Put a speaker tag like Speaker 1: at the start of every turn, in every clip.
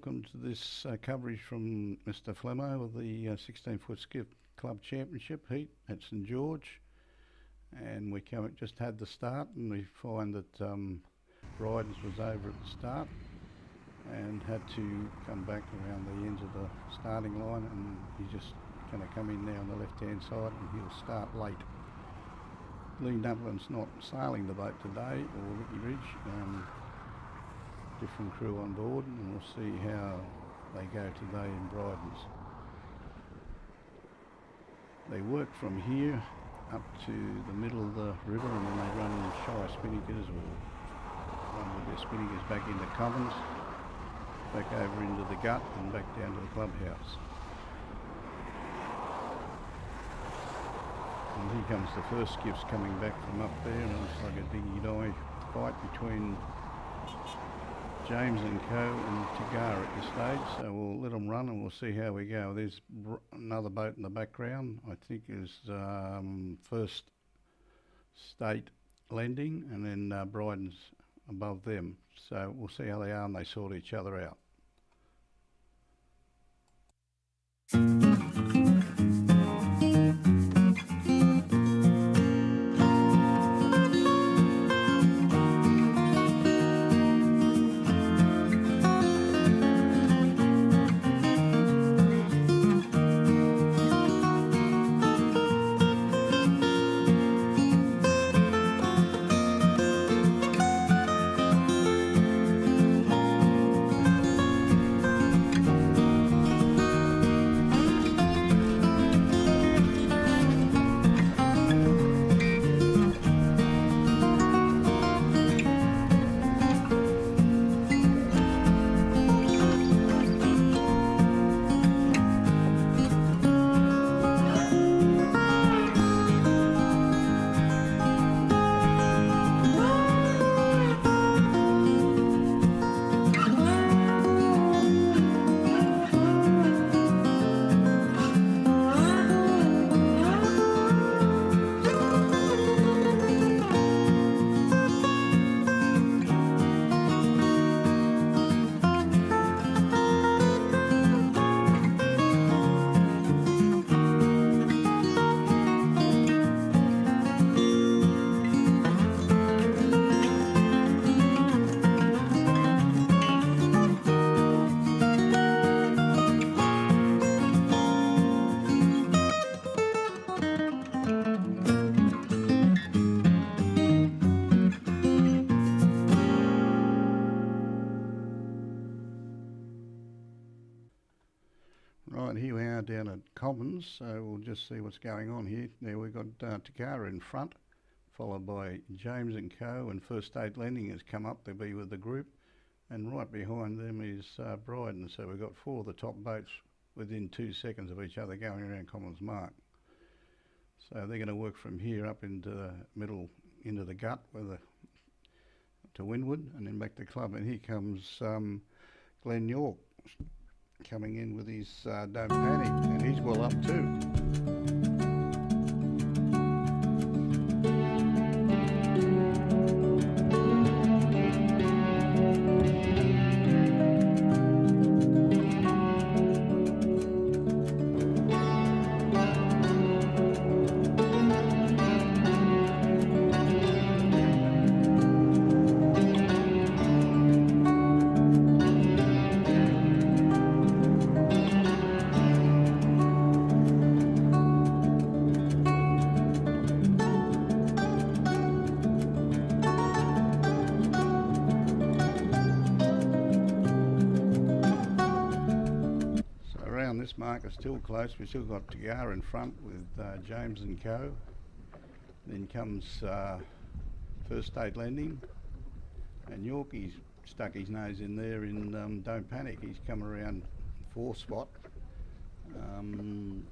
Speaker 1: welcome to this coverage from Mr. Flemo of the 16-Foot Skiff Club Championship heat at St George, and we just had the start, and we find that Bryden's was over at the start and had to come back around the ends of the starting line, and he's just going to come in now on the left hand side, and he'll start late. Lee Nutland's not sailing the boat today, or Ricky Ridge. Different crew on board, and we'll see how they go today in Bryden's. They work from here up to the middle of the river, and then they run shy spinnakers, or run with their spinnakers back into Commons, back over into the gut, and back down to the clubhouse. And here comes the first skiffs coming back from up there, and it looks like a dingy-die fight between James and Co and Tagara at this stage, so we'll let them run and we'll see how we go. There's another boat in the background, I think is First State Lending, and then Bryden's above them. So we'll see how they are, and they sort each other out. Right, here we are down at Commons, so we'll just see what's going on here. There we've got Tagara in front, followed by James and Co, and First State Lending has come up to be with the group, and right behind them is Bryden. So we've got four of the top boats within 2 seconds of each other going around Commons Mark. So they're going to work from here up into the middle, into the gut, to windward, and then back to club. And here comes Glenn York coming in with his Don't Panic, and he's well up too. This mark is still close. We've still got Tagara in front with James and Co. Then comes First State Lending, and Yorkie's stuck his nose in there in Don't Panic. He's come around 4th spot.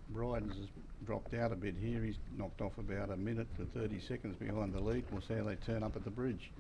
Speaker 1: Bryden's has dropped out a bit here. He's knocked off about a minute to 30 seconds behind the lead. We'll see how they turn up at the bridge.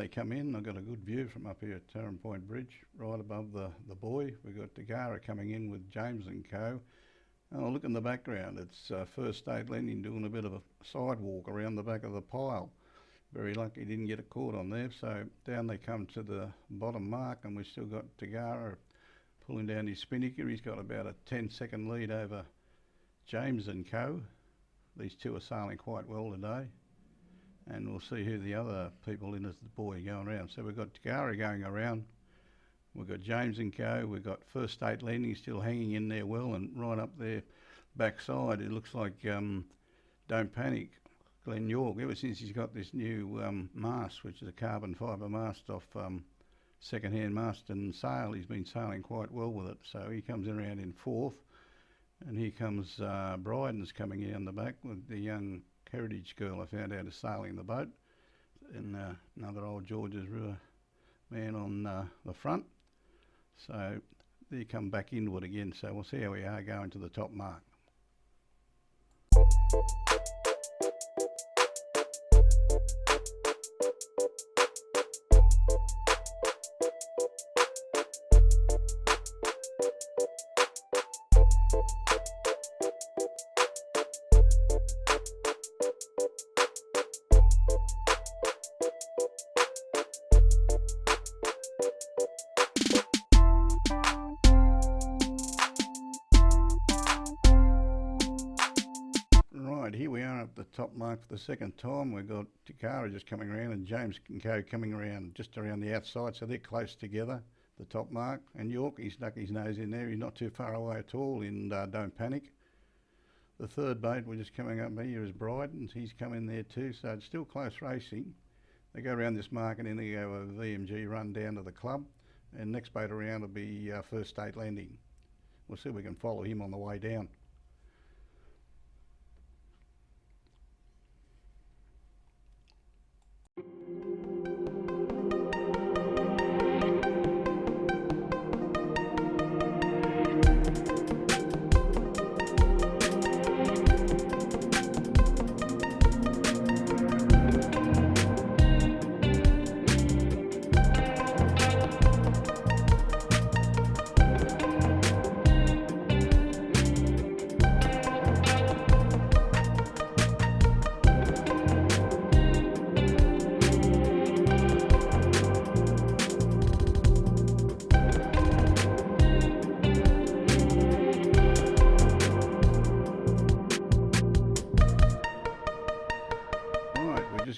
Speaker 1: they come in. I've got a good view from up here at Tarrant Point Bridge, right above the buoy. We've got Tagara coming in with James and Co. Oh, look in the background. It's First State Lending doing a bit of a sidewalk around the back of the pile. Very lucky didn't get a caught on there. So down they come to the bottom mark, and we've still got Tagara pulling down his spinnaker. He's got about a 10-second lead over James and Co. These two are sailing quite well today. And we'll see who the other people in as the buoy going around. So we've got Tagara going around. We've got James and Co. We've got First State Lending still hanging in there well, and right up there backside it looks like Don't Panic, Glenn York, ever since he's got this new mast, which is a carbon fibre mast off second-hand mast and sail. He's been sailing quite well with it, so he comes around in fourth. And here comes Bryden's coming down the back with the young Heritage girl I found out is sailing the boat, and another old George's River man on the front. So they come back into it again, so we'll see how we are going to the top mark. Here we are at the top mark for the second time. We've got Tagara just coming around and James and Co coming around just around the outside, so they're close together, the top mark. And York, he stuck his nose in there. He's not too far away at all in Don't Panic. The third boat we're just coming up here is Bryden's. He's come in there too, so it's still close racing. They go around this mark and then they go a VMG run down to the club, and next boat around will be First State Lending. We'll see if we can follow him on the way down.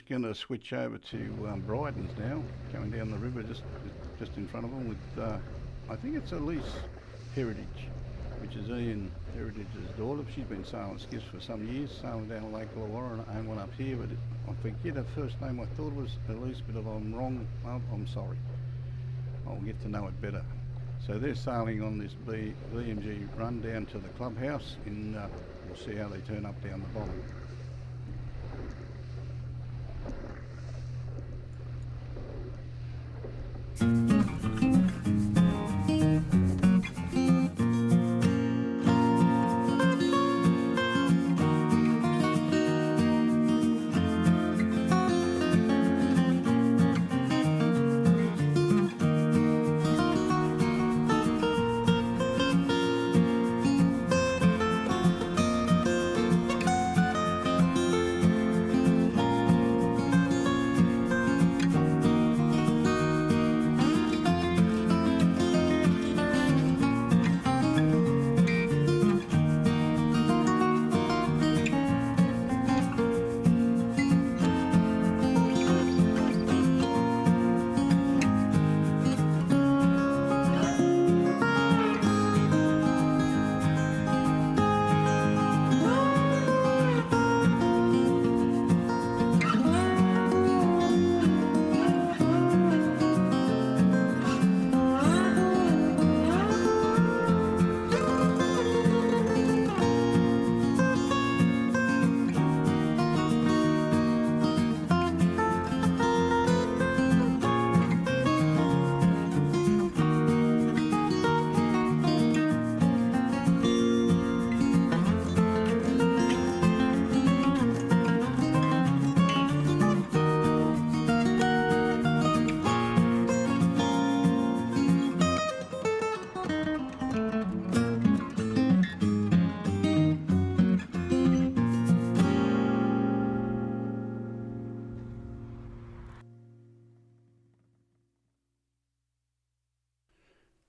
Speaker 1: Going to switch over to Bryden's now, coming down the river just in front of them with I think it's Elise Heritage, which is Ian Heritage's daughter. She's been sailing skiffs for some years, sailing down Lake Illawarra, and own one up here, but I forget her first name. I thought it was Elise, but if I'm wrong, I'm sorry. I'll get to know it better. So they're sailing on this VMG run down to the clubhouse, and we'll see how they turn up down the bottom.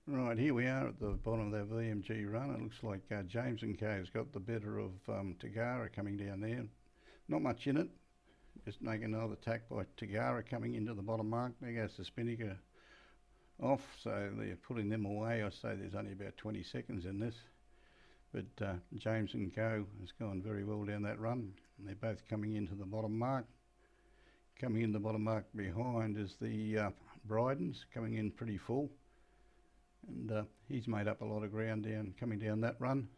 Speaker 1: Right, here we are at the bottom of that VMG run. It looks like James and Co's got the better of Tagara coming down there. Not much in it. Just making another attack by Tagara coming into the bottom mark. There goes the Spinnaker off, so they're putting them away. I say there's only about 20 seconds in this. But James and Co has gone very well down that run. And they're both coming into the bottom mark. Coming in the bottom mark behind is the Brydens, coming in pretty full. And he's made up a lot of ground coming down that run.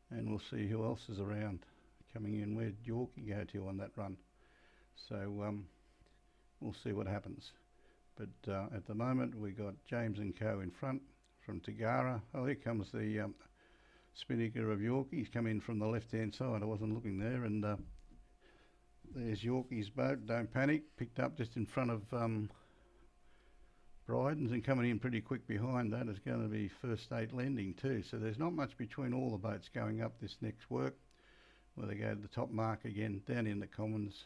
Speaker 1: And we'll see who else is around coming in. Where'd Yorkie go to on that run? So we'll see what happens. But at the moment we got James and Co in front from Tagara. Oh, here comes the Spinnaker of Yorkie. He's come in from the left hand side. I wasn't looking there, and there's Yorkie's boat. Don't panic. Picked up just in front of Brydens, and coming in pretty quick behind that is going to be First State Lending too. So there's not much between all the boats going up this next work, where they go to the top mark again, down in the commons,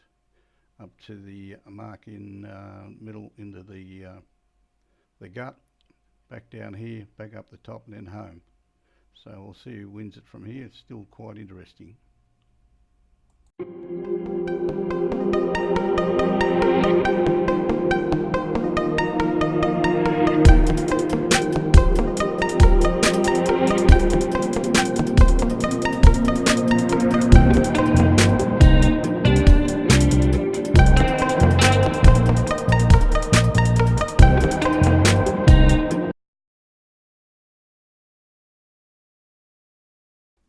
Speaker 1: up to the mark in middle into the gut, back down here, back up the top, and then home. So we'll see who wins it from here. It's still quite interesting.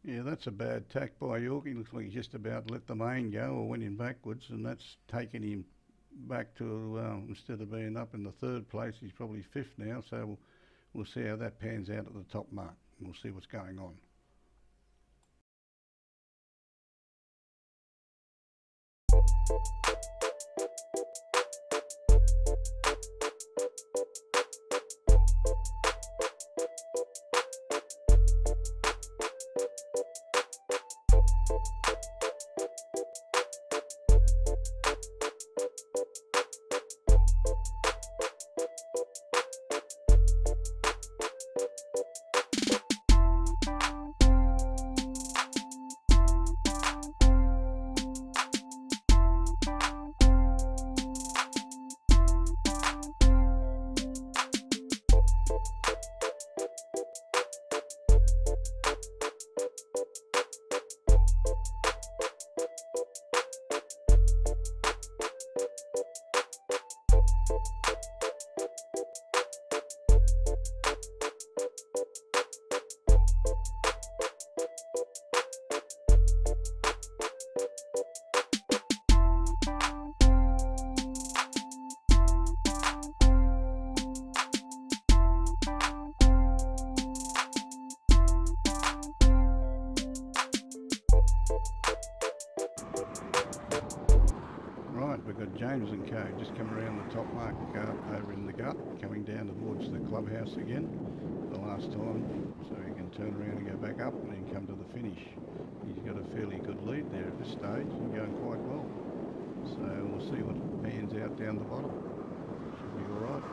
Speaker 1: Yeah, that's a bad tack by Yorkie. Looks like he's just about let the main go or went in backwards, and that's taken him back to, instead of being up in the third place, he's probably fifth now. So we'll see how that pans out at the top mark. We'll see what's going on. Right, we've got James and Co just come around the top mark over in the gut, coming down towards the clubhouse again the last time, so he can turn around and go back up and then come to the finish. He's got a fairly good lead there at this stage and going quite well. So we'll see what pans out down the bottom. Should be alright.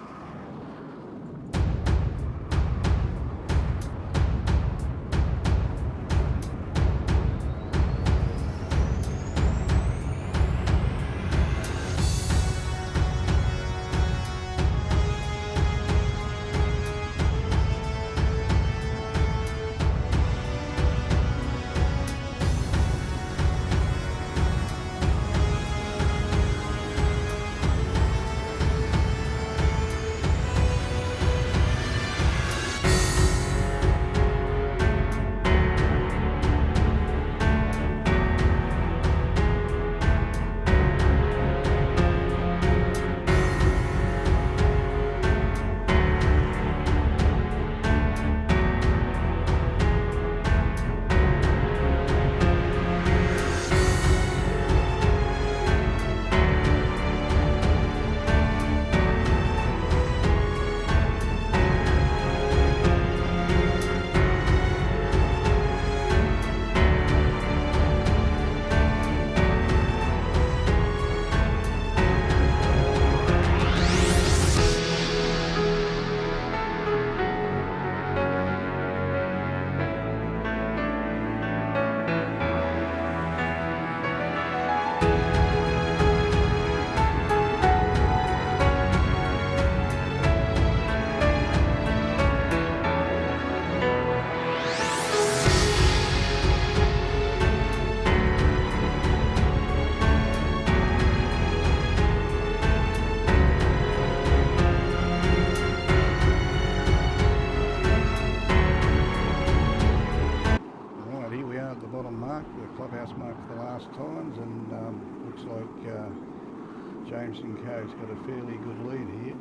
Speaker 1: seconds, and looks like James and Co.'s got a fairly good lead here.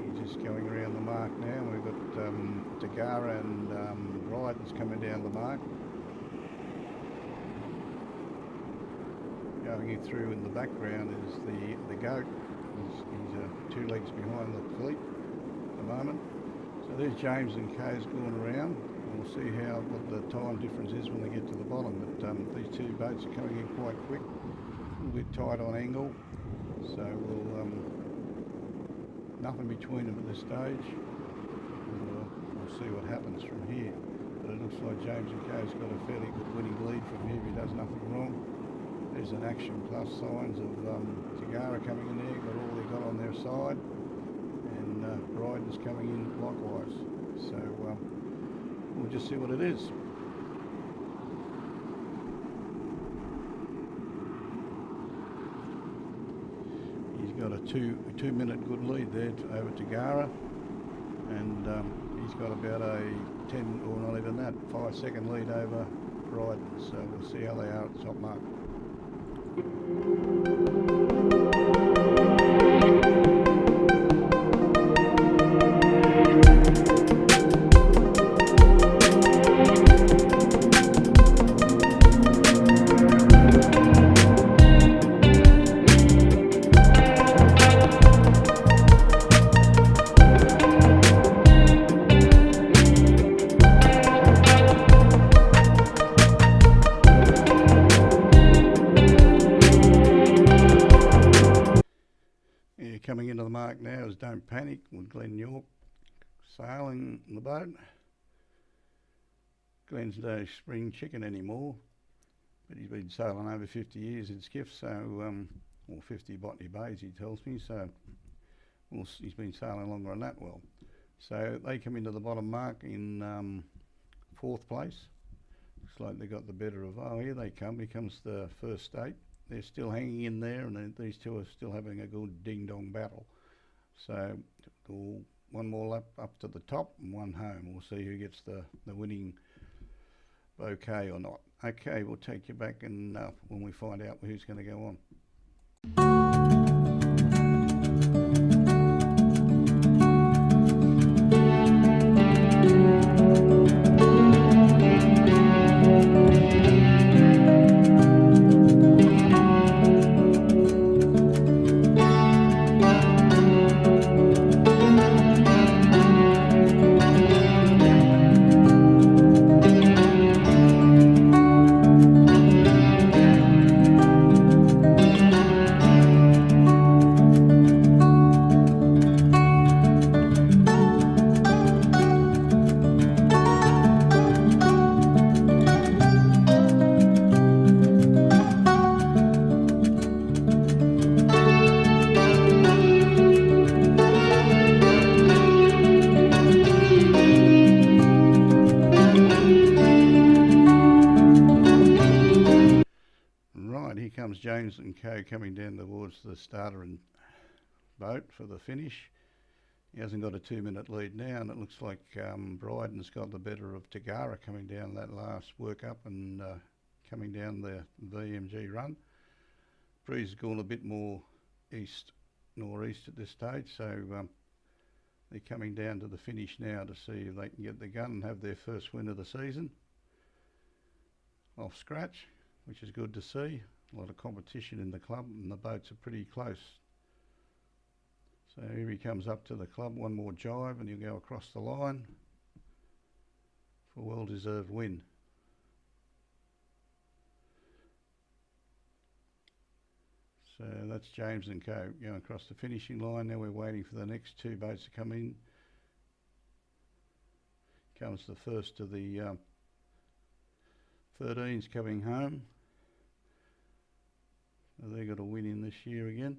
Speaker 1: He's just going around the mark now. We've got Tagara and Bryden's coming down the mark. Going through in the background is the goat. He's 2 legs behind the fleet at the moment. So there's James and Co.'s going around. We'll see what the time difference is when they get to the bottom. But these 2 boats are coming in quite quick, a little bit tight on angle. So we'll nothing between them at this stage. We'll see what happens from here. But it looks like James and Co.'s got a fairly good winning lead from here if he does nothing wrong. There's an Action Plus signs of Tagara coming in there, got all they got on their side, and Bryden's coming in likewise. So we'll just see what it is. He's got a two-minute good lead there over Tagara, and he's got about a 10, or not even that, 5-second lead over Bryden. So we'll see how they are at the top mark. Coming into the mark now is Don't Panic with Glenn York sailing the boat. Glenn's no spring chicken anymore, but he's been sailing over 50 years in skiffs, so or 50 Botany Bays he tells me, so he's been sailing longer than that. Well, so they come into the bottom mark in 4th place. Looks like they got the better of, oh here they come, here comes the first state. They're still hanging in there, and these 2 are still having a good ding-dong battle. So one more lap up to the top and one home. We'll see who gets the winning bouquet or not. Okay, we'll take you back and when we find out who's going to go on. Here comes James and Co. coming down towards the starter and boat for the finish. He hasn't got a 2-minute lead now, and it looks like Bryden's got the better of Tagara coming down that last work up and coming down the VMG run. Breeze has gone a bit more northeast at this stage, so they're coming down to the finish now to see if they can get the gun and have their first win of the season off scratch, which is good to see. A lot of competition in the club, and the boats are pretty close. So here he comes up to the club, one more jive and he'll go across the line for a well-deserved win. So that's James and Co. going across the finishing line. Now we're waiting for the next 2 boats to come in. Comes the first of the 13s coming home. So they got a win in this year again.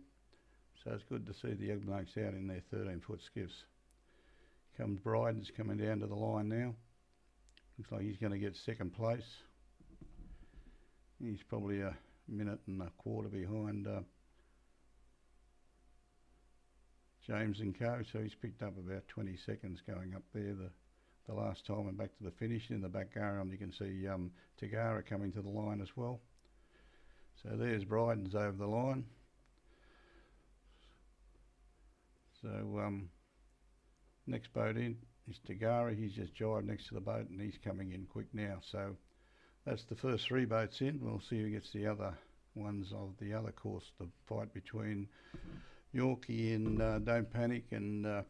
Speaker 1: So it's good to see the young blokes out in their 13-foot skiffs. Comes Bryden's coming down to the line now. Looks like he's going to get 2nd place. He's probably a minute and a quarter behind James and Co. So he's picked up about 20 seconds going up there the last time and back to the finish. In the background you can see Tagara coming to the line as well. So there's Bryden's over the line. So next boat in is Tagara. He's just jived next to the boat and he's coming in quick now. So that's the first 3 boats in. We'll see who gets the other ones of the other course. The fight between Yorkie and Don't Panic and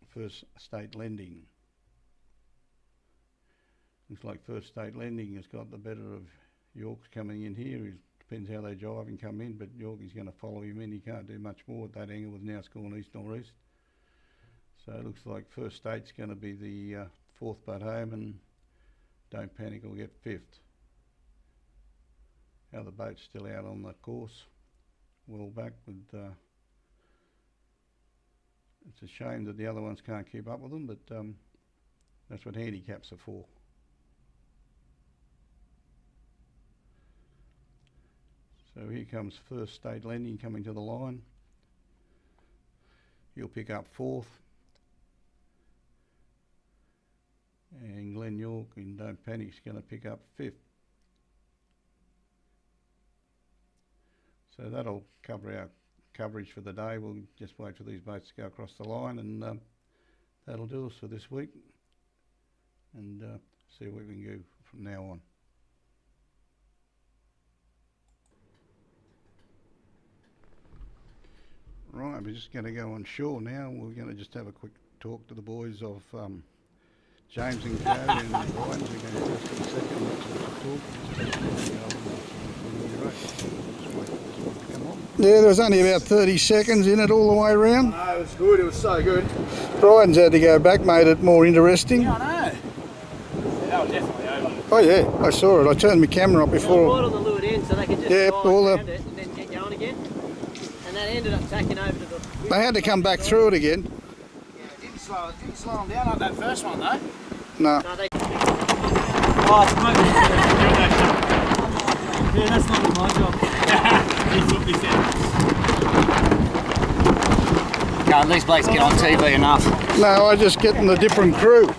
Speaker 1: First State Lending. Looks like First State Lending has got the better of York's coming in here. It depends how they drive and come in, but Yorkie's going to follow him in. He can't do much more at that angle with now scoring east northeast. So it looks like First State's going to be the 4th boat home and Don't Panic will get 5th. Other boat's still out on the course, well back with it's a shame that the other ones can't keep up with them, but that's what handicaps are for. So here comes First State Lending coming to the line. He'll pick up 4th. And Glen York and Don't Panic's going to pick up 5th. So that'll cover our coverage for the day. We'll just wait for these boats to go across the line, and that'll do us for this week, and see what we can do from now on. Right, we're just going to go on shore now. We're going to just have a quick talk to the boys of James and Co and Ryan's. We're going to just in a second Yeah, there was only about 30 seconds in it all the way around.
Speaker 2: No, it was good, it was so good.
Speaker 1: Ryan's had to go back, made it more interesting.
Speaker 2: Yeah, I know. Yeah, that was definitely over.
Speaker 1: Oh yeah, I saw it. I turned my camera up before.
Speaker 3: Right on the leeward end so they could just
Speaker 1: Yeah, all
Speaker 3: around it and then get going again. And that ended up tacking over to the...
Speaker 1: They had to come back through it again.
Speaker 2: Yeah, it didn't slow them down like that first one though.
Speaker 1: No.
Speaker 3: No, they...
Speaker 4: Oh, it's my yeah, that's not my job. He's what we said.
Speaker 2: God, these blokes get on TV enough.
Speaker 1: No, I just get in a different crew.